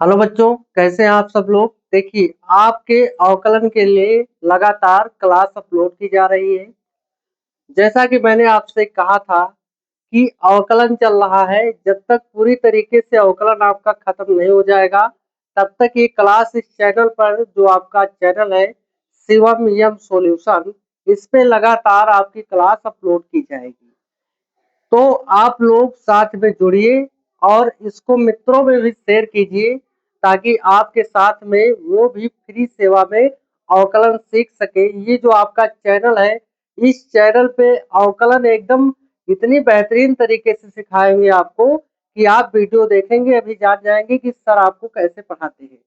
Hello बच्चों, कैसे हैं आप सब लोग। देखिए, आपके अवकलन के लिए लगातार क्लास अपलोड की जा रही है। जैसा कि मैंने आपसे कहा था कि अवकलन चल रहा है, जब तक पूरी तरीके से अवकलन आपका खत्म नहीं हो जाएगा तब तक ये क्लास इस चैनल पर, जो आपका चैनल है शिवम यम सॉल्यूशन, इस पे लगातार आपकी क्लास अपलोड की जाएगी। तो आप लोग साथ में जुड़िए और इसको मित्रों में भी शेयर कीजिए ताकि आपके साथ में वो भी फ्री सेवा में अवकलन सीख सके। ये जो आपका चैनल है, इस चैनल पे अवकलन एकदम इतनी बेहतरीन तरीके से सिखाएंगे आपको कि आप वीडियो देखेंगे अभी जान जाएंगे कि सर आपको कैसे पढ़ाते हैं।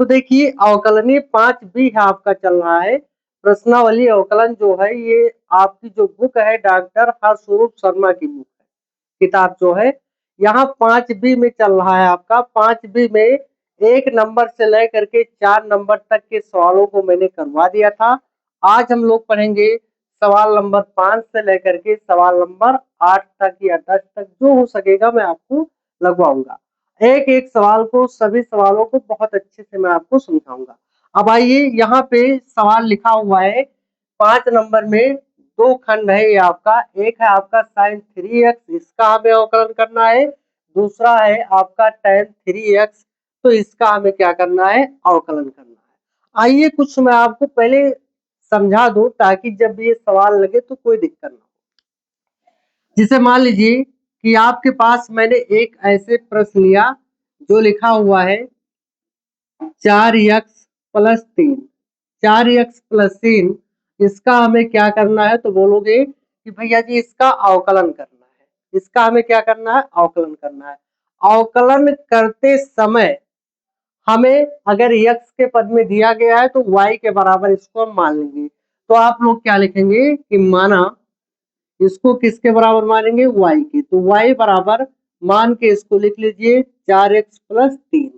तो देखिए, अवकलनीय 5B है आपका चल रहा है। प्रश्नावली अवकलन जो है, ये आपकी जो बुक है डॉक्टर हर्षरूप शर्मा की बुक है, किताब जो है। यहाँ 5B में चल रहा है आपका। 5B में 1 नंबर से लेकर के 4 नंबर तक के सवालों को मैंने करवा दिया था। आज हम लोग पढ़ेंगे सवाल नंबर 5 से लेकर के सवाल नंबर 8 तक या 10 तक, जो हो सकेगा मैं आपको लगवाऊंगा। एक एक सवाल को, सभी सवालों को बहुत अच्छे से मैं आपको समझाऊंगा। अब आइए, यहाँ पे सवाल लिखा हुआ है 5 नंबर में। 2 खंड है ये आपका। एक है आपका sin 3x, इसका हमें अवकलन करना है। दूसरा है आपका tan 3x, तो इसका हमें क्या करना है, अवकलन करना है। आइए कुछ मैं आपको पहले समझा दूं ताकि जब ये सवाल लगे तो कोई दिक्कत ना हो। जिसे मान लीजिए कि आपके पास मैंने एक ऐसे प्रश्न लिया जो लिखा हुआ है 4x प्लस 3। 4x प्लस 3, इसका हमें क्या करना है, तो बोलोगे कि भैया जी इसका अवकलन करना है। इसका हमें क्या करना है, अवकलन करना है। अवकलन करते समय हमें अगर x के पद में दिया गया है तो y के बराबर इसको हम मान लेंगे। तो आप लोग क्या लिखेंगे कि माना, इसको किसके बराबर मानेंगे, y के। तो y बराबर मान के इसको लिख लीजिए 4x प्लस 3।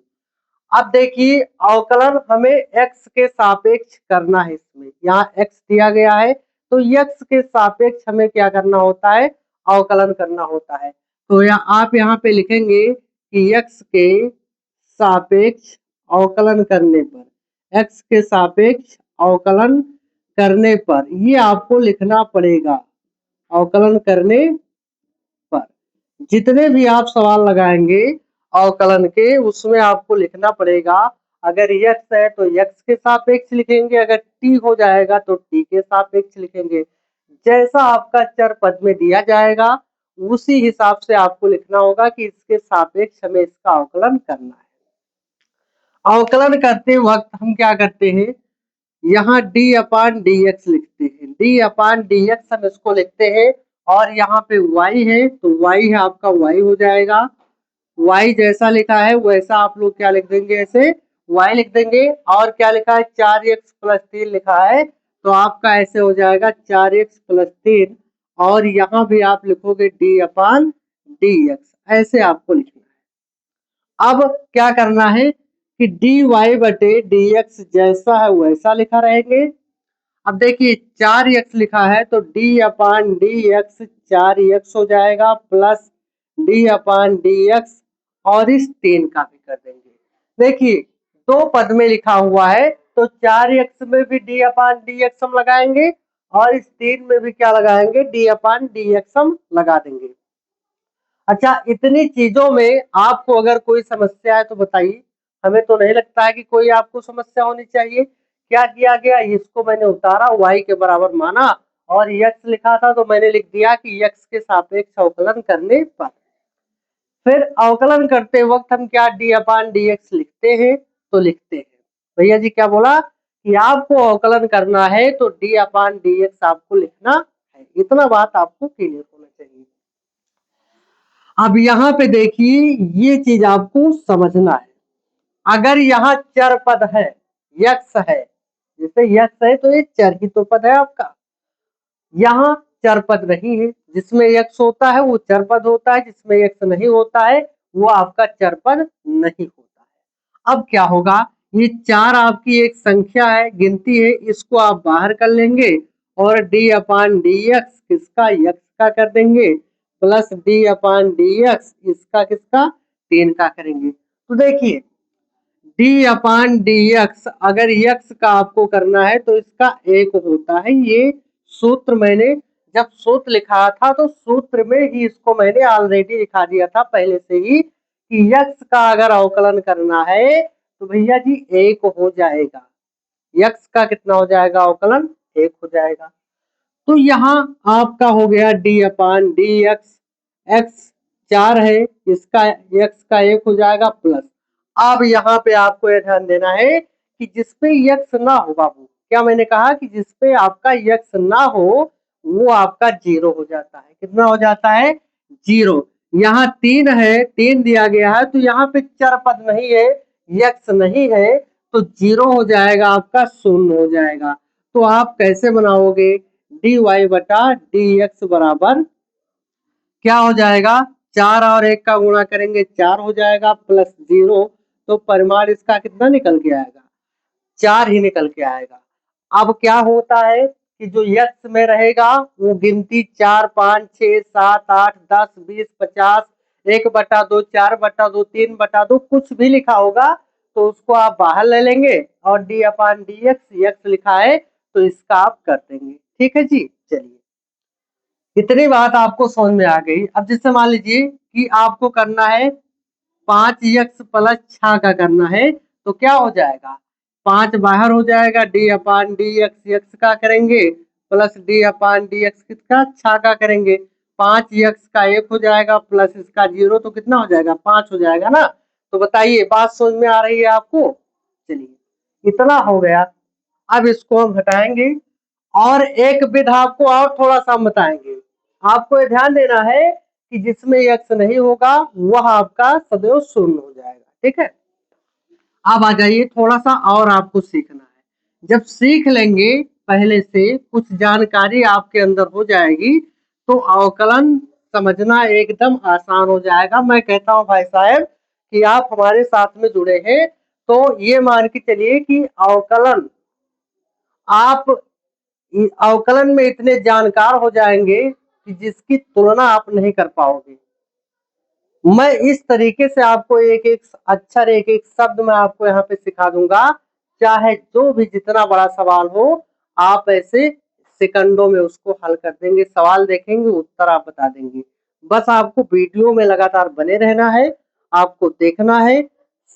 अब देखिए, अवकलन हमें x के सापेक्ष करना है। इसमें यहाँ x दिया गया है तो x के सापेक्ष हमें क्या करना होता है, अवकलन करना होता है। तो आप यहाँ पे लिखेंगे कि x के सापेक्ष अवकलन करने पर, x के सापेक्ष अवकलन करने पर, ये आपको लिखना पड़ेगा। अवकलन करने पर जितने भी आप सवाल लगाएंगे अवकलन के, उसमें आपको लिखना पड़ेगा। अगर x है तो x के सापेक्ष लिखेंगे, अगर t हो जाएगा तो t के सापेक्ष लिखेंगे। जैसा आपका चर पद में दिया जाएगा उसी हिसाब से आपको लिखना होगा कि इसके सापेक्ष हमें इसका अवकलन करना है। अवकलन करते वक्त हम क्या करते हैं, यहाँ d अपान डी एक्स लिखते हैं। d अपान डी एक्स हम इसको लिखते हैं और यहाँ पे y है तो y है आपका, y हो जाएगा। y जैसा लिखा है वैसा आप लोग क्या लिख देंगे, ऐसे y लिख देंगे। और क्या लिखा है, 4x प्लस 3 लिखा है तो आपका ऐसे हो जाएगा 4x प्लस 3। और यहाँ भी आप लिखोगे d अपान डी एक्स, ऐसे आपको लिखना है। अब क्या करना है कि dy बटे dx जैसा है वैसा लिखा रहेंगे। अब देखिए 4x लिखा है तो d अपान डी एक्स 4x हो जाएगा, प्लस d अपान डी एक्स और इस 3 का भी कर देंगे। देखिए 2 पद में लिखा हुआ है तो 4x में भी d अपान डी एक्स हम लगाएंगे और इस 3 में भी क्या लगाएंगे, d अपान डी एक्स हम लगा देंगे। अच्छा, इतनी चीजों में आपको अगर कोई समस्या है तो बताइए। हमें तो नहीं लगता है कि कोई आपको समस्या होनी चाहिए। क्या किया गया, इसको मैंने उतारा, y के बराबर माना और x लिखा था तो मैंने लिख दिया कि x के सापेक्ष अवकलन करने पर। फिर अवकलन करते वक्त हम क्या d अपान डी एक्स लिखते हैं, तो लिखते हैं। भैया जी क्या बोला कि आपको अवकलन करना है तो d अपान डी एक्स आपको लिखना है। इतना बात आपको क्लियर होना चाहिए। अब यहाँ पे देखिए, ये चीज आपको समझना है। अगर यहाँ चर पद है, यक्स है, जैसे यक्स है तो ये चर ही तो पद है आपका। यहाँ चर पद नहीं है, जिसमें यक्स होता है वो चर पद होता है, जिसमें यक्स नहीं होता है वो आपका चर पद नहीं होता है। अब क्या होगा, ये 4 आपकी एक संख्या है, गिनती है, इसको आप बाहर कर लेंगे और d अपान डी एक्स किसका, यक्स का कर देंगे, प्लस d अपान डी एक्स इसका किसका, 3 का करेंगे। तो देखिए डी अपान डी एक्स, अगर एक्स का आपको करना है तो इसका एक होता है। ये सूत्र मैंने जब सूत्र लिखा था तो सूत्र में ही इसको मैंने ऑलरेडी लिखा दिया था पहले से ही कि एक्स का अगर अवकलन करना है तो भैया जी एक हो जाएगा। एक्स का कितना हो जाएगा अवकलन? एक हो जाएगा। तो यहाँ आपका हो गया D upon D x, x 4 है, इसका एक्स का एक हो जाएगा प्लस। अब यहाँ पे आपको यह ध्यान देना है कि जिसपे एक्स ना हो बाबू, क्या मैंने कहा कि जिसपे आपका एक्स ना हो वो आपका जीरो हो जाता है। कितना हो जाता है? जीरो। यहाँ 3 है, 3 दिया गया है तो यहाँ पे चर पद नहीं है, एक्स नहीं है, तो जीरो हो जाएगा, आपका शून्य हो जाएगा। तो आप कैसे बनाओगे? डी वाई बटा डी एक्स बराबर क्या हो जाएगा? 4 और 1 का गुणा करेंगे 4 हो जाएगा प्लस 0, तो परिमाण इसका कितना निकल के आएगा? 4 ही निकल के आएगा। अब क्या होता है कि जो एक्स में रहेगा वो गिनती 4, 5, 6, 7, 8, 10, 20, 50, 1/2, 4/2, 3/2 कुछ भी लिखा होगा तो उसको आप बाहर ले लेंगे और डी अपान डी एक्स लिखा है तो इसका आप कर देंगे। ठीक है जी, चलिए इतनी बात आपको समझ में आ गई। अब जैसे मान लीजिए कि आपको करना है 5x प्लस 6 का करना है तो क्या हो जाएगा? 5 बाहर हो जाएगा, डी अपान डी एक्स का करेंगे plus D upon D x किसका? 6 का करेंगे। 5x का 1 हो जाएगा प्लस इसका 0, तो कितना हो जाएगा? 5 हो जाएगा ना। तो बताइए बात समझ में आ रही है आपको? चलिए इतना हो गया। अब इसको हम हटाएंगे और एक विध आपको और थोड़ा सा बताएंगे। आपको ये ध्यान देना है कि जिसमें एक्स नहीं होगा वह आपका सदैव शून्य हो जाएगा। ठीक है, अब आ जाइए थोड़ा सा और आपको सीखना है। जब सीख लेंगे पहले से कुछ जानकारी आपके अंदर हो जाएगी तो अवकलन समझना एकदम आसान हो जाएगा। मैं कहता हूं भाई साहब कि आप हमारे साथ में जुड़े हैं तो ये मान के चलिए कि अवकलन आप अवकलन में इतने जानकार हो जाएंगे कि जिसकी तुलना आप नहीं कर पाओगे। मैं इस तरीके से आपको एक एक अक्षर एक एक शब्द मैं आपको यहाँ पे सिखा दूंगा, चाहे जो भी जितना बड़ा सवाल हो आप ऐसे सेकंडों में उसको हल कर देंगे। सवाल देखेंगे उत्तर आप बता देंगे। बस आपको वीडियो में लगातार बने रहना है, आपको देखना है,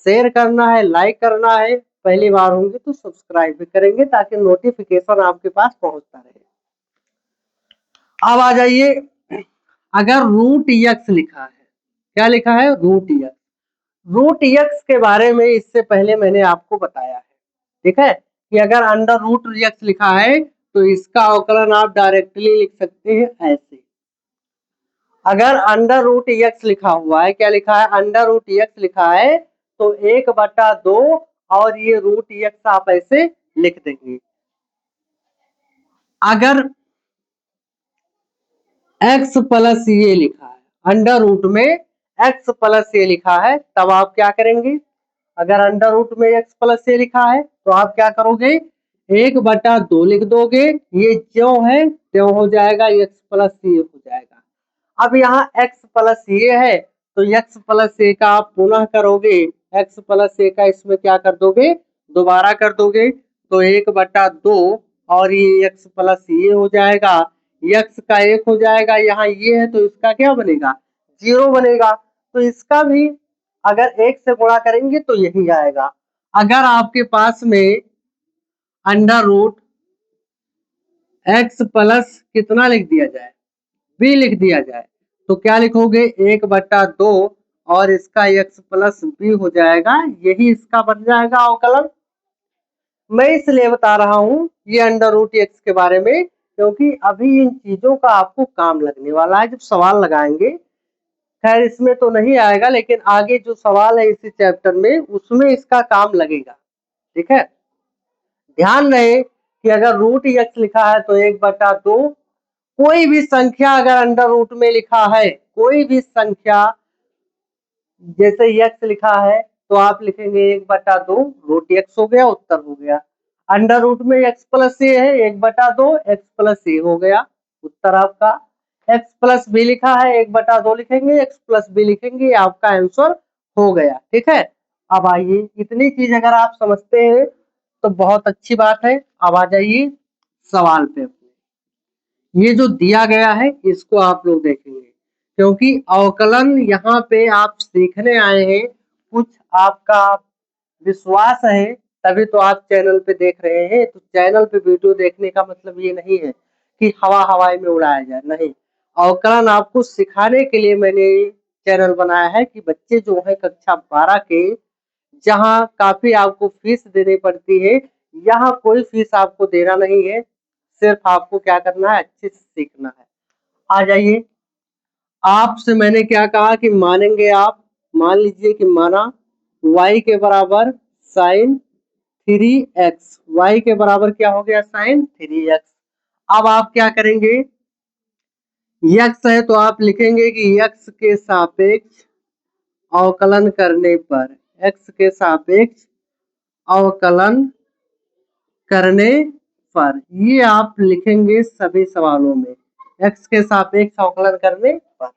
शेयर करना है, लाइक करना है, पहली बार होंगे तो सब्सक्राइब भी करेंगे ताकि नोटिफिकेशन आपके पास पहुंचता रहे। अब आ जाइए, अगर रूट एक्स लिखा है, क्या लिखा है? Root x. रूट एक्स के बारे में इससे पहले मैंने आपको बताया है, ठीक है, कि अगर अंडर रूट एक्स लिखा है तो इसका अवकलन आप डायरेक्टली लिख सकते हैं ऐसे। अगर अंडर रूट एक्स लिखा हुआ है, क्या लिखा है? अंडर रूट एक्स लिखा है तो 1/2 और ये रूट एक्स आप ऐसे लिख देंगे। अगर x प्लस ये लिखा है, अंडर रूट में x प्लस ये लिखा है, तब आप क्या करेंगे? अगर अंडर रूट में x प्लस ये लिखा है तो आप क्या करोगे? 1/2 लिख दोगे, ये ज्यों है त्यों हो जाएगा, x प्लस ये हो जाएगा। अब यहाँ x प्लस ये है तो x प्लस ए का आप पुनः करोगे, x प्लस ए का इसमें क्या कर दोगे? दोबारा कर दोगे, तो 1/2 और ये x प्लस ये हो जाएगा, x का 1 हो जाएगा, यहाँ ये है तो इसका क्या बनेगा? 0 बनेगा। तो इसका भी अगर 1 से गुणा करेंगे तो यही आएगा। अगर आपके पास में अंडर रूट x प्लस कितना लिख दिया जाए? b लिख दिया जाए तो क्या लिखोगे? 1/2 और इसका x प्लस b हो जाएगा, यही इसका बन जाएगा अवकलन। मैं इसलिए बता रहा हूं ये अंडर रूट एक्स के बारे में क्योंकि अभी इन चीजों का आपको काम लगने वाला है जब सवाल लगाएंगे। खैर इसमें तो नहीं आएगा लेकिन आगे जो सवाल है इसी चैप्टर में उसमें इसका काम लगेगा। ठीक है, ध्यान रहे कि अगर रूट एक्स लिखा है तो 1/2, कोई भी संख्या अगर अंडर रूट में लिखा है, कोई भी संख्या जैसे एक्स लिखा है तो आप लिखेंगे 1/2 रूट एक्स हो गया, उत्तर हो गया। अंडर रूट में एक्स प्लस ए है, 1/2 एक्स प्लस ए हो गया, उत्तर आपका। एक्स प्लस बी लिखा है, 1/2 लिखेंगे, एक्स प्लस बी लिखेंगे, आपका आंसर हो गया। ठीक है, अब आइए, इतनी चीज अगर आप समझते हैं तो बहुत अच्छी बात है। अब आ जाइए सवाल पे। ये जो दिया गया है इसको आप लोग देखेंगे, क्योंकि अवकलन यहाँ पे आप सीखने आए हैं, कुछ आपका विश्वास है तभी तो आप चैनल पे देख रहे हैं। तो चैनल पे वीडियो देखने का मतलब ये नहीं है कि हवाई में उड़ाया जाए, नहीं। अवकलन आपको सिखाने के लिए मैंने चैनल बनाया है कि बच्चे जो है कक्षा 12 के, जहाँ काफी आपको फीस देनी पड़ती है, यहाँ कोई फीस आपको देना नहीं है, सिर्फ आपको क्या करना है, अच्छे से सीखना है। आ जाइए, आपसे मैंने क्या कहा कि मानेंगे आप, मान लीजिए कि माना y के बराबर साइन 3x, y के बराबर क्या हो गया, साइन 3x। अब आप क्या करेंगे, x है तो आप लिखेंगे कि x के सापेक्ष अवकलन करने पर, x के सापेक्ष अवकलन करने पर, ये आप लिखेंगे सभी सवालों में, x के सापेक्ष अवकलन करने पर।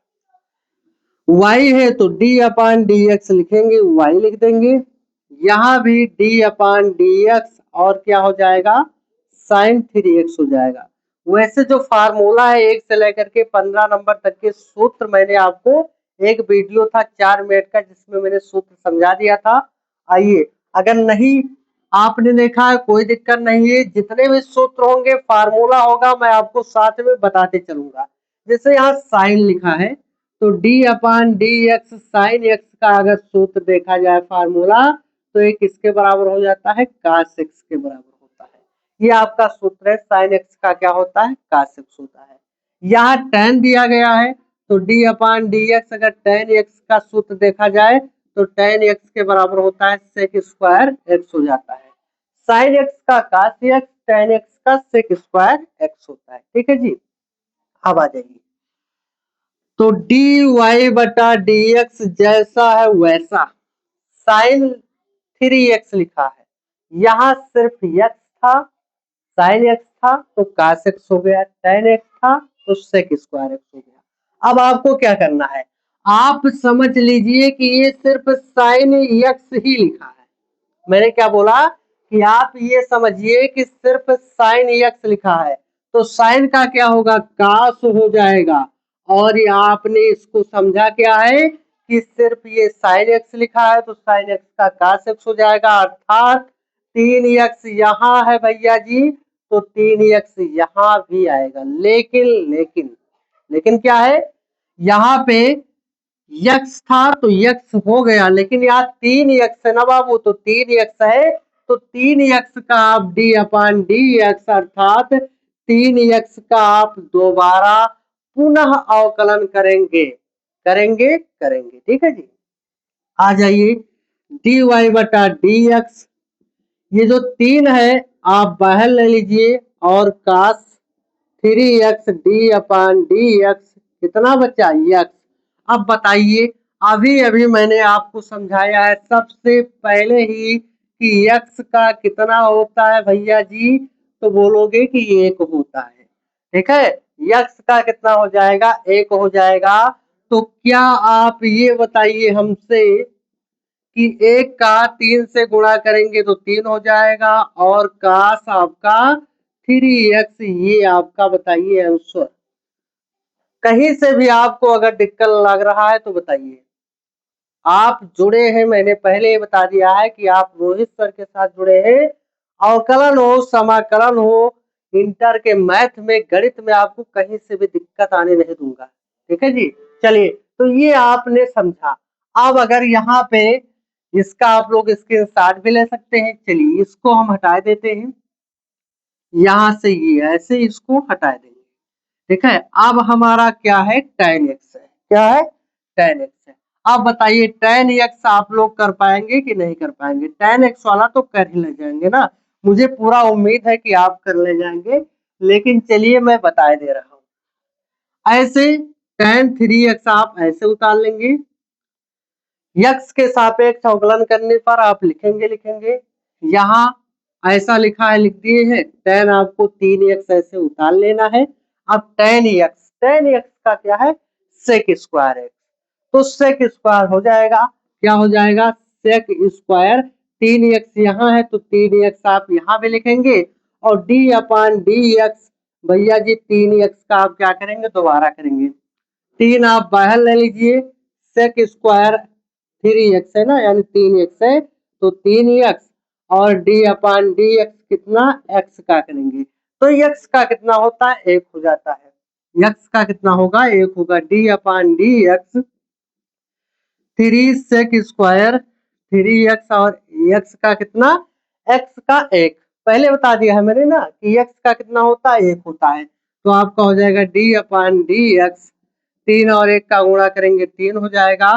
y है तो d अपान डी एक्स लिखेंगे, y लिख देंगे। यहाँ भी d अपान डी एक्स और क्या हो जाएगा, साइन 3x हो जाएगा। वैसे जो फार्मूला है 1 से लेकर के 15 नंबर तक के सूत्र, मैंने आपको एक वीडियो था 4 मिनट का जिसमें मैंने सूत्र समझा दिया था। आइए, अगर नहीं आपने देखा है कोई दिक्कत नहीं है, जितने भी सूत्र होंगे फार्मूला होगा मैं आपको साथ में बताते चलूंगा। जैसे यहाँ साइन लिखा है तो d अपान डी एक्स साइन एक्स का अगर सूत्र देखा जाए फार्मूला, तो एक किसके बराबर हो जाता है, कास एक्स के बराबर होता है। ये आपका सूत्र है, साइन एक्स का क्या होता है, कास एक्स होता है। यहाँ tan दिया गया है तो d अपान डी एक्स, अगर tan एक्स का सूत्र देखा जाए तो tan एक्स के बराबर होता है सेक स्क्वायर एक्स हो जाता है। साइन एक्स का कास एक्स, tan एक्स का सेक स्क्वायर एक्स होता है। ठीक है जी, अब आ जाइए, तो डी वाई बटा डी एक्स जैसा है वैसा, साइन 3x लिखा है, यहाँ सिर्फ x था, साइन x था तो कास x हो गया, tan x था तो सेक स्क्वायर एक्स हो गया। अब आपको क्या करना है, आप समझ लीजिए कि ये सिर्फ साइन x ही लिखा है। मैंने क्या बोला कि आप ये समझिए कि सिर्फ साइन x लिखा है, तो साइन का क्या होगा, कास हो जाएगा। और ये आपने इसको समझा क्या है कि सिर्फ ये साइन एक्स लिखा है तो साइन एक्स का कास एक्स हो जाएगा, अर्थात 3x यहाँ है भैया जी तो 3x यहाँ भी आएगा। लेकिन लेकिन लेकिन क्या है, यहाँ पे x था तो x हो गया, लेकिन यहाँ 3x है ना बाबू, तो 3x है तो 3x का आप d अपान डी एक्स, अर्थात 3x का आप दोबारा पुनः अवकलन करेंगे करेंगे करेंगे। ठीक है जी, आ जाइए, डी वाई बटा डी एक्स, ये जो 3 है आप बाहर ले लीजिए और कास 3x D upon D x, कितना बचा, x। अब बताइए, अभी अभी मैंने आपको समझाया है सबसे पहले ही कि x का कितना होता है भैया जी, तो बोलोगे कि 1 होता है। ठीक है, x का कितना हो जाएगा, 1 हो जाएगा। तो क्या आप ये बताइए हमसे कि 1 का 3 से गुणा करेंगे तो 3 हो जाएगा, और काश आपका 3x, ये आपका बताइए आंसर। कहीं से भी आपको अगर दिक्कत लग रहा है तो बताइए। आप जुड़े हैं, मैंने पहले ही बता दिया है कि आप रोहित सर के साथ जुड़े हैं। अवकलन हो, समाकलन हो, इंटर के मैथ में, गणित में आपको कहीं से भी दिक्कत आने नहीं दूंगा। ठीक है जी, चलिए, तो ये आपने समझा। अब अगर यहाँ पे इसका आप लोग स्क्रीनशॉट भी ले सकते हैं, चलिए इसको हम हटा देते हैं, यहाँ से ये ऐसे इसको हटा देंगे। ठीक है, अब हमारा क्या है, tan x है, क्या है, tan x है। अब बताइए tan x आप लोग कर पाएंगे कि नहीं कर पाएंगे, tan x वाला तो कर ही ले जाएंगे ना, मुझे पूरा उम्मीद है कि आप कर ले जाएंगे। लेकिन चलिए मैं बता दे रहा हूं, ऐसे tan 3x आप ऐसे उतार लेंगे, x के सापेक्ष अवकलन करने पर आप लिखेंगे लिखेंगे, यहाँ ऐसा लिखा है लिख दिए हैं, tan आपको 3x ऐसे उतार लेना है। अब tan x का क्या है, सेक स्क्वायर एक्स, तो सेक स्क्वायर हो जाएगा, क्या हो जाएगा, सेक स्क्वायर 3x यहाँ है तो 3x आप यहाँ भी लिखेंगे और d/dx भैया जी 3x का आप क्या करेंगे दोबारा करेंगे 3 आप बाहर ले लीजिए सेक स्क्वायर 3x है ना यानी 3x है तो 3x और d/dx कितना x का करेंगे तो x का कितना होता है 1 हो जाता है x का कितना होगा 1 होगा d/dx 3 सेक स्क्वायर 3x और x का कितना x का 1 पहले बता दिया है मैंने ना कि x का कितना होता है 1 होता है तो आपका हो जाएगा d/dx 3 और 1 का गुणा करेंगे 3 हो जाएगा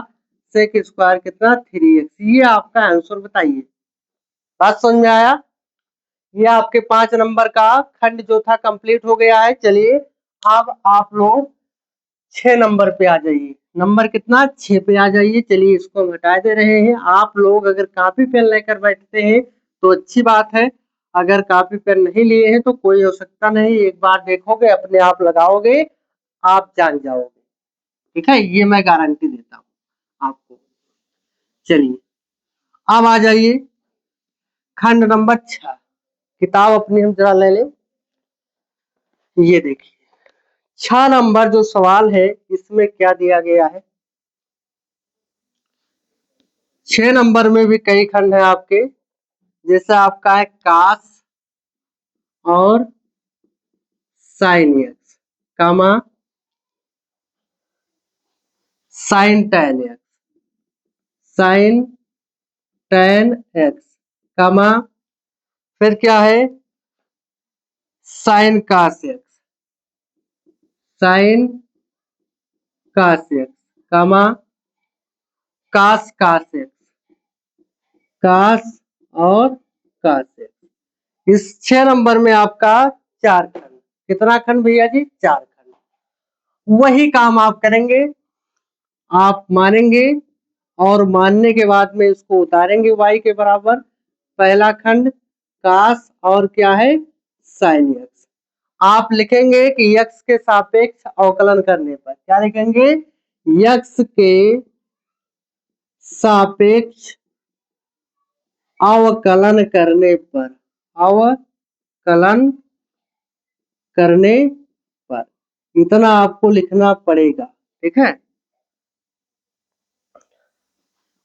सेक स्क्वायर कितना 3x ये आपका आंसर बताइए बात समझ में आया ये आपके 5 नंबर का खंड जो था कंप्लीट हो गया है चलिए अब आप लोग 6 नंबर पे आ जाइए नंबर कितना 6 पे आ जाइए चलिए इसको हम हटा दे रहे हैं आप लोग अगर कॉपी पेन लेकर बैठते हैं तो अच्छी बात है अगर कॉपी पेन नहीं लिए हैं तो कोई आवश्यकता नहीं एक बार देखोगे अपने आप लगाओगे आप जान जाओगे ठीक है ये मैं गारंटी देता हूँ आपको चलिए अब आ जाइए खंड नंबर 6 किताब अपनी हम जरा ले लें ये देखिए 6 नंबर जो सवाल है इसमें क्या दिया गया है 6 नंबर में भी कई खंड है आपके जैसे आपका है कास और sine x comma sine ten x sine ten x comma फिर क्या है sine cos x sine cos x comma cos cos x cos और कास एक्स इस 6 नंबर में आपका 4 खंड कितना खंड भैया जी 4 खंड वही काम आप करेंगे आप मानेंगे और मानने के बाद में इसको उतारेंगे y के बराबर पहला खंड कास और क्या है साइन एक्स आप लिखेंगे कि x के सापेक्ष अवकलन करने पर क्या लिखेंगे x के सापेक्ष अवकलन करने पर अवकलन करने पर इतना आपको लिखना पड़ेगा ठीक है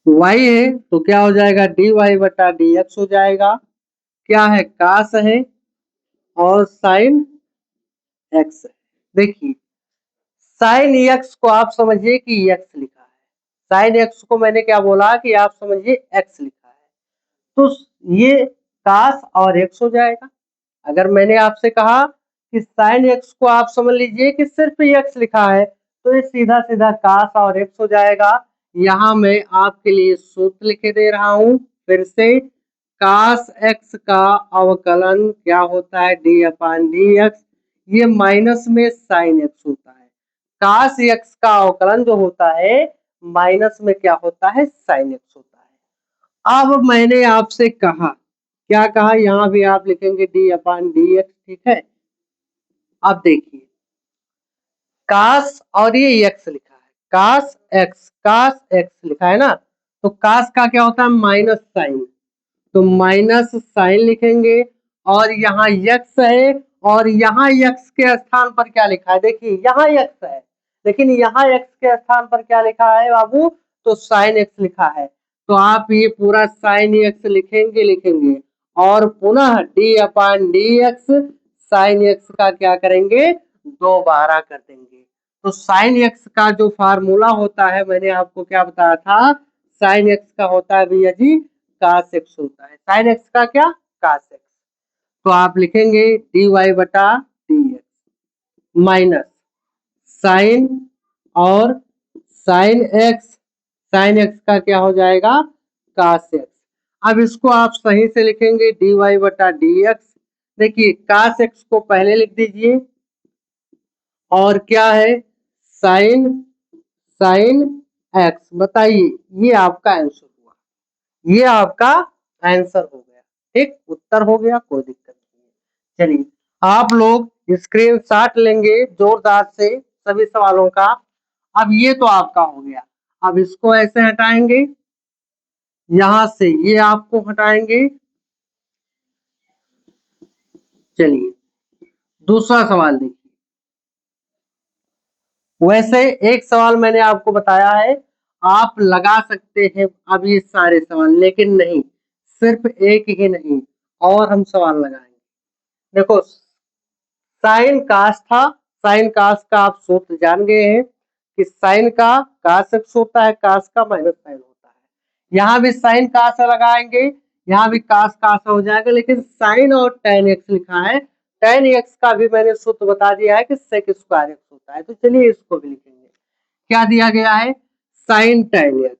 y है तो क्या हो जाएगा dy/dx हो जाएगा क्या है कास है और साइन एक्स है देखिए साइन एक्स को आप समझिए कि एक्स लिखा है साइन एक्स को मैंने क्या बोला कि आप समझिए एक्स लिखा है तो ये कास और एक्स हो जाएगा अगर मैंने आपसे कहा कि साइन एक्स को आप समझ लीजिए कि सिर्फ एक्स लिखा है तो ये सीधा सीधा कास और एक्स हो जाएगा यहाँ मैं आपके लिए सूत्र लिखे दे रहा हूं फिर से कास एक्स का अवकलन क्या होता है d/dx ये माइनस में साइन एक्स होता है कास एक्स का अवकलन जो होता है माइनस में क्या होता है साइन एक्स होता है अब मैंने आपसे कहा क्या कहा यहाँ भी आप लिखेंगे d/dx ठीक है अब देखिए कास और ये एक्स लिखा है कास एक्स लिखा है ना तो कास का क्या होता है माइनस साइन तो माइनस साइन लिखेंगे और यहाँ यक्स है और यहाँ यक्स के स्थान पर क्या लिखा है देखिए यहाँ यक्स है लेकिन यहाँ एक्स के स्थान पर क्या लिखा है बाबू तो साइन एक्स लिखा है तो आप ये पूरा साइन एक्स लिखेंगे और पुनः d/dx साइन एक्स का क्या करेंगे दोबारा कर देंगे तो साइन एक्स का जो फार्मूला होता है मैंने आपको क्या बताया था साइन एक्स का होता है भैया जी कास एक्स होता है साइन एक्स का क्या कास एक्स तो आप लिखेंगे dy/dx माइनस साइन और साइन एक्स का क्या हो जाएगा कास एक्स अब इसको आप सही से लिखेंगे dy/dx देखिए कास एक्स को पहले लिख दीजिए और क्या है साइन एक्स बताइए ये आपका आंसर हुआ ये आपका आंसर हो गया ठीक उत्तर हो गया कोई दिक्कत नहीं है चलिए आप लोग स्क्रीनशॉट लेंगे जोरदार से सभी सवालों का अब ये तो आपका हो गया अब इसको ऐसे हटाएंगे यहां से ये आपको हटाएंगे। चलिए दूसरा सवाल देखिए। वैसे एक सवाल मैंने आपको बताया है, आप लगा सकते हैं अब ये सारे सवाल, लेकिन नहीं, सिर्फ एक ही नहीं, और हम सवाल लगाएंगे। देखो साइन कास था, साइन कास का आप सूत्र जान गए हैं कि साइन का कास एक्स होता है, कास का माइनस साइन होता है। यहाँ भी साइन कास लगाएंगे, यहाँ भी कास कास हो जाएगा, लेकिन साइन और टेन एक्स लिखा है। टेन एक्स का भी मैंने सूत्र बता दिया है कि सेक स्क्वायर एक्स होता है। तो चलिए इसको भी लिखेंगे। क्या दिया गया है? साइन टेन एक्स,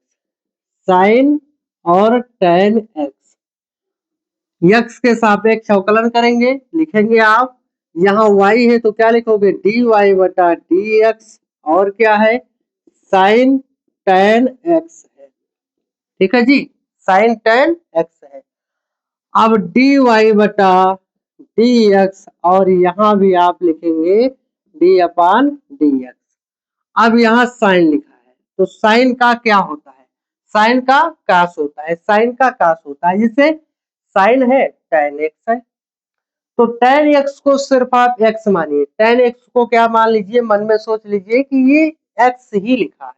साइन और टेन एक्स, यक्स के सापेक्ष अवकलन करेंगे, लिखेंगे आप। यहाँ y है तो क्या लिखोगे? डी वाई बटा डी एक्स, और क्या है? साइन टेन एक्स है। ठीक है जी, साइन टेन एक्स है। अब डी वाई बटा डी एक्स, और यहाँ भी आप लिखेंगे डी अपान डी एक्स। अब यहाँ साइन लिखा है, तो साइन का क्या होता है? साइन का कास होता है, साइन का कास होता है, जिसे साइन है टेन एक्स है। तो टेन एक्स को सिर्फ आप एक्स मानिए, टेन एक्स को क्या मान लीजिए? मन में सोच लीजिए कि ये एक्स ही लिखा है।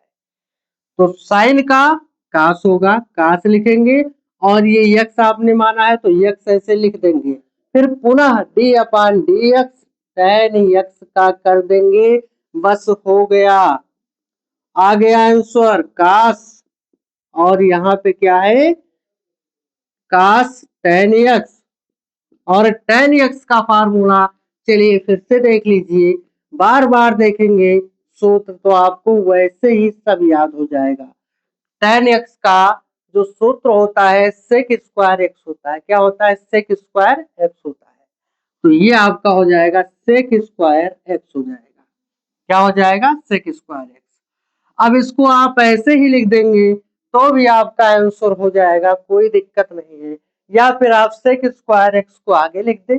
तो साइन का कास होगा, कास लिखेंगे, और ये एक्स आपने माना है तो एक्स ऐसे लिख देंगे। फिर पुनः D upon D x, ten x का कर देंगे, बस हो गया। आ गया आंसर कास, और यहाँ पे क्या है? कास टेन एक्स, और टेन एक्स का फार्मूला चलिए फिर से देख लीजिए, बार बार देखेंगे सूत्र तो आपको वैसे ही सब याद हो जाएगा। टेन एक्स का जो सूत्र होता है सेक स्क्वायर एक्स होता है। क्या होता है? सेक स्क्वायर एक्स होता है। तो ये आपका हो जाएगा सेक स्क्वायर एक्स हो जाएगा। क्या हो जाएगा? Sec square x. अब इसको आप ऐसे ही लिख देंगे तो भी आपका आंसर हो जाएगा, कोई दिक्कत नहीं है। या फिर आप सेक स्क्वायर एक्स को आगे लिख दें,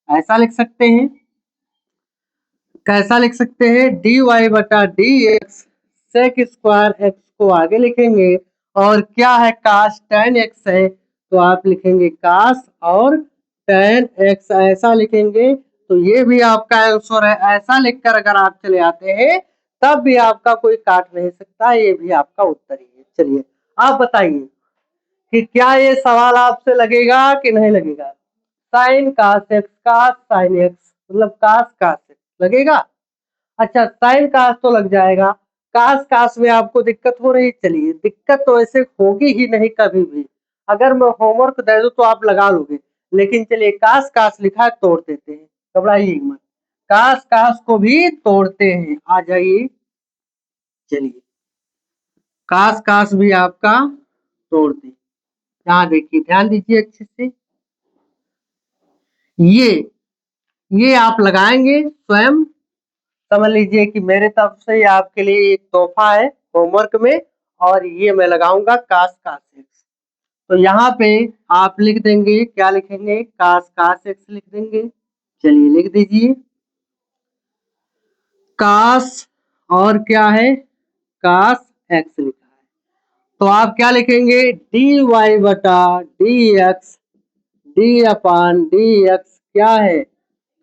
ऐसा लिख सकते हैं। कैसा लिख सकते हैं? डी वाई बटा d x, sec square x को आगे लिखेंगे, और क्या है? कास टेन एक्स है तो आप लिखेंगे कास और टेन एक्स, ऐसा लिखेंगे। तो ये भी आपका आंसर है। ऐसा लिखकर अगर आप चले आते हैं तब भी आपका कोई काट नहीं सकता, ये भी आपका उत्तर ही है। चलिए आप बताइए कि क्या ये सवाल आपसे लगेगा कि नहीं लगेगा? साइन कास एक्स, कास साइन एक्स, मतलब कास कास एक्स लगेगा। अच्छा साइन कास तो लग जाएगा, कास कास में आपको दिक्कत हो रही। चलिए दिक्कत तो ऐसे होगी ही नहीं कभी भी, अगर मैं होमवर्क दे दूं तो आप लगा लोगे। लेकिन चलिए कास कास लिखा है, तोड़ देते हैं, घबराइए मत, कास कास को भी तोड़ते हैं। आ जाइए, चलिए कास कास भी आपका तोड़ दी। यहाँ देखिए, ध्यान दीजिए अच्छे से, ये आप लगाएंगे स्वयं। समझ लीजिए कि मेरे तरफ से ये आपके लिए एक तोहफा है होमवर्क में, और ये मैं लगाऊंगा कास कास एक्स। तो यहाँ पे आप लिख देंगे, क्या लिखेंगे? कास कास एक्स लिख देंगे। चलिए लिख दीजिए कास, और क्या है? कास एक्स लिखा है। तो आप क्या लिखेंगे? डी वाई बटा d x, D upon D x क्या है?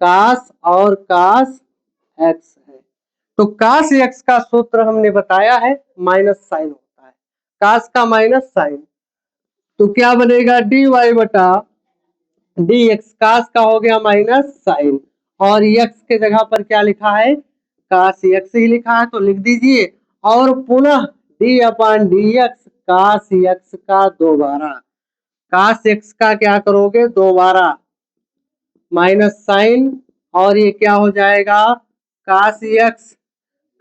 कास और कास एक्स है। तो कास एक्स का सूत्र हमने बताया है, माइनस साइन होता है, कास का माइनस साइन। तो क्या बनेगा? डी वाई बटा डी एक्स, कास का हो गया माइनस साइन, और एक्स के जगह पर क्या लिखा है? कास एक्स ही लिखा है, तो लिख दीजिए। और पुनः डी अपान डी एक्स, कास एक्स का दोबारा, कास एक्स का क्या करोगे? दोबारा माइनस साइन, और ये क्या हो जाएगा? कास एक्स,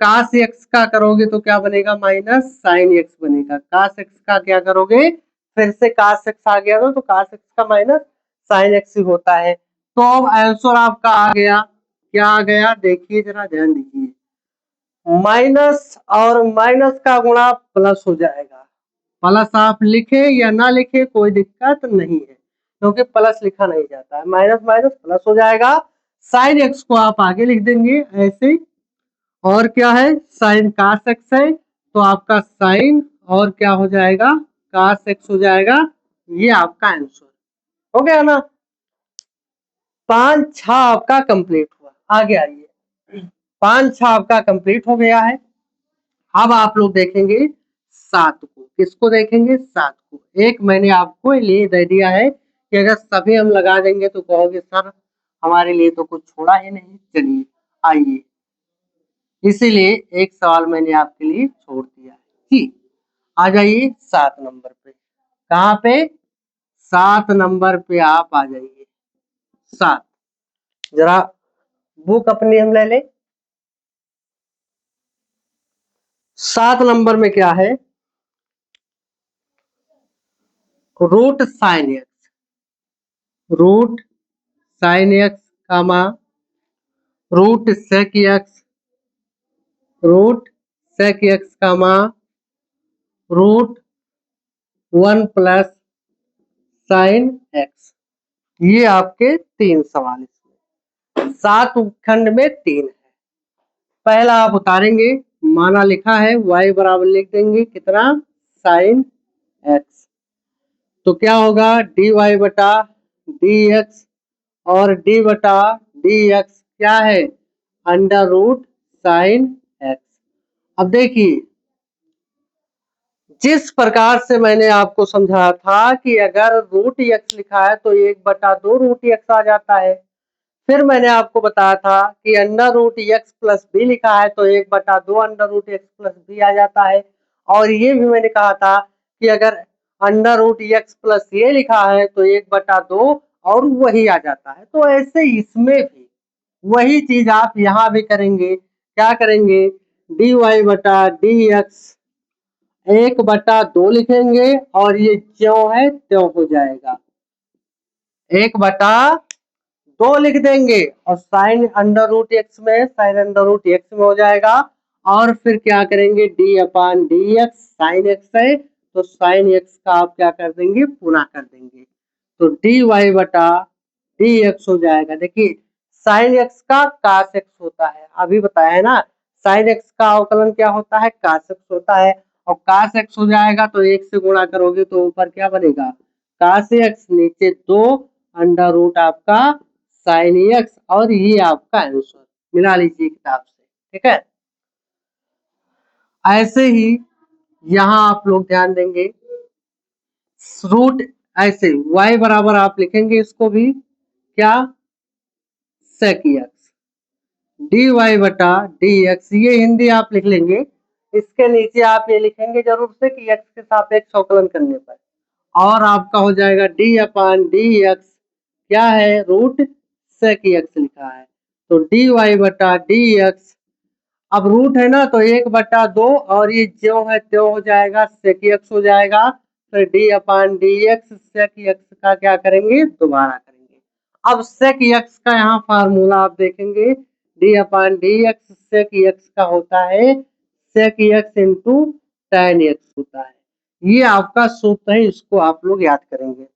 कास एक्स का करोगे तो क्या बनेगा? माइनस साइन एक्स बनेगा। कास एक्स का क्या करोगे? फिर से कास एक्स आ गया तो कास एक्स का माइनस साइन एक्स ही होता है। तो अब आंसर आपका आ गया। क्या आ गया? देखिए जरा ध्यान दीजिए, माइनस और माइनस का गुणा प्लस हो जाएगा। प्लस आप लिखे या ना लिखे कोई दिक्कत नहीं है, क्योंकि प्लस लिखा नहीं जाता है। माइनस माइनस प्लस हो जाएगा। साइन एक्स को आप आगे लिख देंगे ऐसे, और क्या है? साइन कास एक्स है तो आपका साइन, और क्या हो जाएगा? cos x हो जाएगा। ये आपका आंसर हो गया ना। 5-6 आपका कंप्लीट हुआ। आगे आइए, 5-6 आपका कंप्लीट हो गया है। अब आप लोग देखेंगे 7 को। किसको देखेंगे? 7 को। एक मैंने आपको लिए दे दिया है कि अगर सभी हम लगा देंगे तो कहोगे सर हमारे लिए तो कुछ छोड़ा ही नहीं। चलिए आइए, इसीलिए एक सवाल मैंने आपके लिए छोड़ दिया है। ठीक, आ जाइए 7 नंबर पे। कहाँ पे? 7 नंबर पे आप आ जाइए। 7, जरा बुक अपनी हम ले लें। 7 नंबर में क्या है? Root sine x, root sine x comma root sec x, root sec x comma root 1 plus sine x. ये आपके 3 सवाल इसमें। 7 खंड में 3 है। पहला आप उतारेंगे, माना लिखा है y बराबर लिख देंगे कितना? Sine x. तो क्या होगा? dy बटा dx, और d बटा dx क्या है? Under root sine x. अब देखिए, जिस प्रकार से मैंने आपको समझाया था कि अगर रूट एक्स लिखा है तो 1/2 रूट एक्स आ जाता है। फिर मैंने आपको बताया था कि under root x plus B लिखा है तो 1/2 under root x plus B आ जाता है। और ये भी मैंने कहा था कि अगर अंडर रूट एक्स प्लस ये लिखा है तो 1/2 और वही आ जाता है। तो ऐसे इसमें भी वही चीज आप यहाँ भी करेंगे। क्या करेंगे? डी वाई बटा डी एक्स 1/2 लिखेंगे और ये ज्यों है त्यों हो जाएगा। 1/2 लिख देंगे और साइन अंडर रूट एक्स में, साइन अंडर रूट एक्स में हो जाएगा। और फिर क्या करेंगे? D upon D x, sine x है तो साइन एक्स का आप क्या कर देंगे? पूरा कर देंगे। तो डी वाई बटा डी एक्स हो जाएगा। देखिए, साइन एक्स का कास एक्स होता है, अभी बताया है ना। साइन एक्स का अवकलन क्या होता है? कास एक्स होता है। और कास एक्स हो जाएगा तो 1 से गुणा करोगे तो ऊपर क्या बनेगा? कास एक्स, नीचे 2 अंडर रूट आपका साइन एक्स, और ये आपका आंसर। मिला लीजिए किताब से, ठीक है। ऐसे ही यहाँ आप लोग ध्यान देंगे, रूट ऐसे y बराबर आप लिखेंगे इसको भी क्या? सेक एक्स, डी वाई बटा डी एक्स, ये हिंदी आप लिख लेंगे। इसके नीचे आप ये लिखेंगे जरूर से कि एक्स के सापेक्ष अवकलन करने पर, और आपका हो जाएगा डी अपान डी एक्स क्या है? रूट सेक एक्स लिखा है तो डी वाई बटा डी एक्स। अब रूट है ना तो 1/2 और ये ज्यों है त्यों हो जाएगा, सेक एक्स हो जाएगा। फिर D upon D x, sec x का क्या करेंगे? दोबारा करेंगे। अब सेक एक्स का यहाँ फार्मूला आप देखेंगे, d upon D x sec x का होता है sec x into tan x होता है। ये आपका सूत्र है, इसको आप लोग याद करेंगे।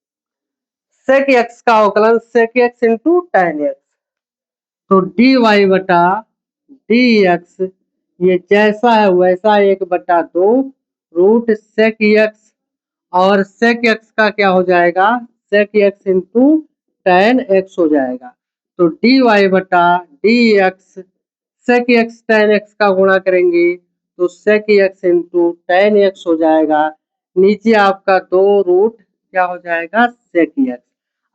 सेक एक्स का अवकलन sec x into tan x, तो डी वाई बटा डी एक्स ये जैसा है वैसा 1/2 रूट सेक एक्स, और सेक एक्स का क्या हो जाएगा? Sec x into tan x हो जाएगा। तो डी वाई बटा d x sec x tan x का गुणा करेंगे तो sec x into tan x हो जाएगा। नीचे आपका 2 रूट क्या हो जाएगा? Sec x.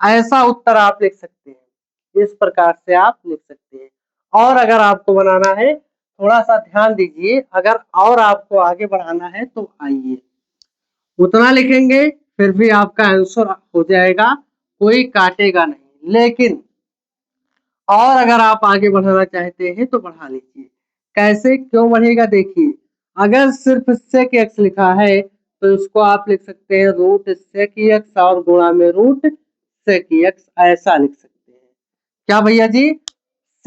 ऐसा उत्तर आप लिख सकते हैं, इस प्रकार से आप लिख सकते हैं। और अगर आपको बनाना है, थोड़ा सा ध्यान दीजिए, अगर और आपको आगे बढ़ाना है तो आइए, उतना लिखेंगे फिर भी आपका आंसर हो जाएगा, कोई काटेगा नहीं। लेकिन और अगर आप आगे बढ़ाना चाहते हैं तो बढ़ा लीजिए। कैसे, क्यों बढ़ेगा? देखिए, अगर सिर्फ सेक एक्स लिखा है तो इसको आप लिख सकते हैं रूट सेक एक्स और गुणा में रूट सेक एक्स, ऐसा लिख सकते हैं। क्या भैया जी?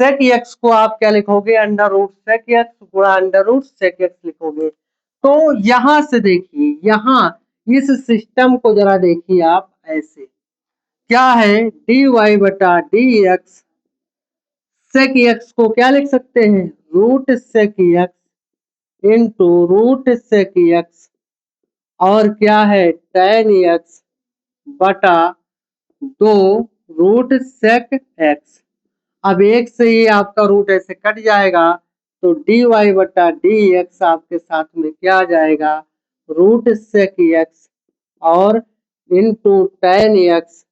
सेक एक्स को आप क्या लिखोगे? अंडर रूट सेक एक्स गुणा अंडर रूट सेक एक्स लिखोगे। तो यहां से देखिए, यहां इस सिस्टम को जरा देखिए आप ऐसे, क्या है? डी वाई बटा डी एक्स सेक एक्स को क्या लिख सकते हैं? Root sec x into root sec x और क्या है tan x बटा 2 रूट सेक x। अब एक से ही आपका रूट ऐसे कट जाएगा तो dy बटा dx आपके साथ में क्या आ जाएगा रूट सेक x और इंटू tan x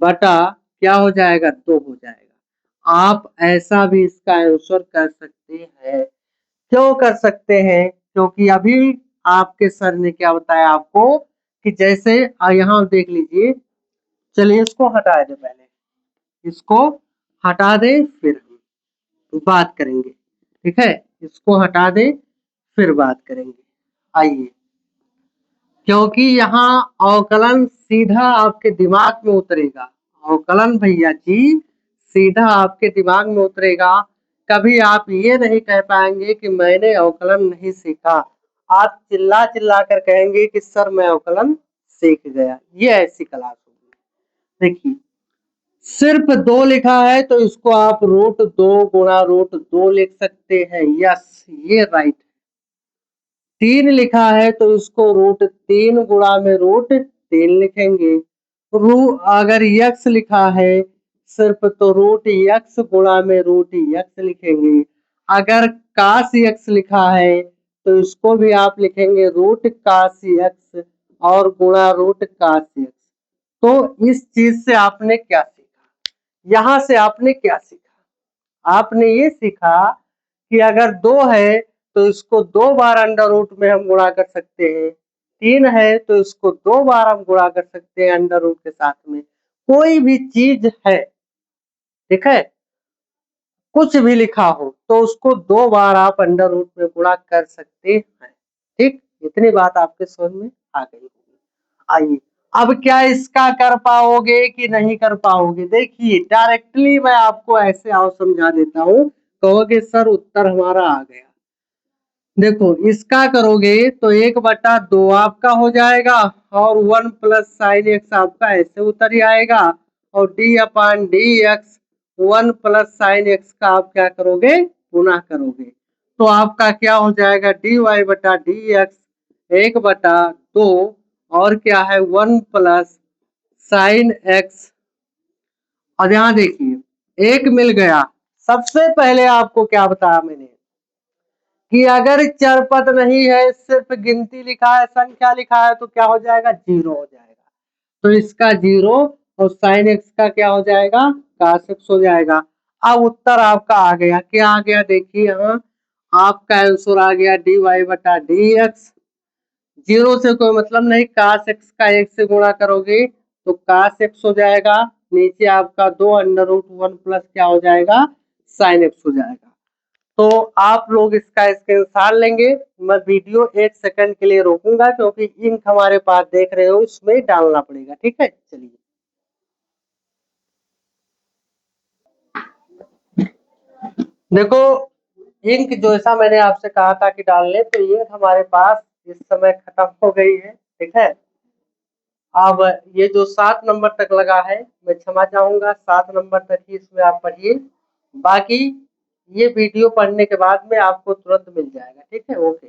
बटा क्या हो जाएगा 2 हो जाएगा। आप ऐसा भी इसका आंसर कर सकते हैं। क्यों कर सकते हैं? क्योंकि अभी आपके सर ने क्या बताया आपको कि जैसे यहाँ देख लीजिए, चलिए इसको हटा दे, पहले इसको हटा दे फिर हम बात करेंगे, ठीक है। इसको हटा दे फिर बात करेंगे। आइए, क्योंकि यहाँ अवकलन सीधा आपके दिमाग में उतरेगा। अवकलन भैया जी सीधा आपके दिमाग में उतरेगा। कभी आप ये नहीं कह पाएंगे कि मैंने अवकलन नहीं सीखा। आप चिल्ला चिल्ला कर कहेंगे कि सर मैं अवकलन सीख गया। ये ऐसी क्लास होगी। देखिए, सिर्फ 2 लिखा है तो इसको आप रूट 2 गुणा रूट 2 लिख सकते हैं। यस, ये राइट। 3 लिखा है तो इसको रूट 3 गुणा में रूट 3 लिखेंगे। अगर यक्स लिखा है सिर्फ तो रूट यक्स गुणा में रूट यक्स लिखेंगे। अगर कास यक्स लिखा है तो इसको भी आप लिखेंगे रूट कास यक्स और गुणा रूट कास यक्स। तो इस चीज से आपने क्या सीखा? यहां से आपने क्या सीखा? आपने ये सीखा कि अगर 2 है तो इसको 2 बार अंडर रूट में हम गुणा कर सकते हैं। 3 है तो इसको 2 बार हम गुणा कर सकते हैं अंडर रूट के साथ में। कोई भी चीज है, ठीक है, कुछ भी लिखा हो तो उसको 2 बार आप अंडर रूट में गुणा कर सकते हैं। ठीक, इतनी बात आपके समझ में आ गई होगी। आइए, अब क्या इसका कर पाओगे कि नहीं कर पाओगे? देखिए, डायरेक्टली मैं आपको ऐसे आओ समझा देता हूँ, कहोगे सर उत्तर हमारा आ गया। देखो, इसका करोगे तो 1/2 आपका हो जाएगा और 1 प्लस साइन एक्स आपका ऐसे उतर ही आएगा और D upon D x 1 plus sine x का आप क्या करोगे गुना करोगे तो आपका क्या हो जाएगा dy बटा डी एक्स 1/2 और क्या है 1 प्लस साइन एक्स। और यहाँ देखिए एक मिल गया। सबसे पहले आपको क्या बताया मैंने कि अगर चरपद नहीं है सिर्फ गिनती लिखा है संख्या लिखा है तो क्या हो जाएगा 0 हो जाएगा। तो इसका 0 और साइन एक्स का क्या हो जाएगा cos x हो जाएगा। अब उत्तर आपका आ गया। क्या आ गया देखिए, यहाँ आपका आंसर आ गया dy बटा डी एक्स। 0 से कोई मतलब नहीं, cos x का 1 से गुणा करोगे तो cos x हो जाएगा। नीचे आपका 2 अंडर रूट 1 प्लस क्या हो जाएगा साइन x हो जाएगा। तो आप लोग इसका स्क्रीनशॉट लेंगे। मैं वीडियो 1 सेकंड के लिए रोकूंगा क्योंकि इंक हमारे पास देख रहे हो इसमें डालना पड़ेगा, ठीक है। चलिए, देखो इंक जैसा मैंने आपसे कहा था कि डालने, तो इंक हमारे पास इस समय खत्म हो गई है, ठीक है। अब ये जो 7 नंबर तक लगा है मैं क्षमा चाहूंगा, 7 नंबर तक ही इसमें आप पढ़िए। बाकी ये वीडियो पढ़ने के बाद में आपको तुरंत मिल जाएगा, ठीक है। ओके।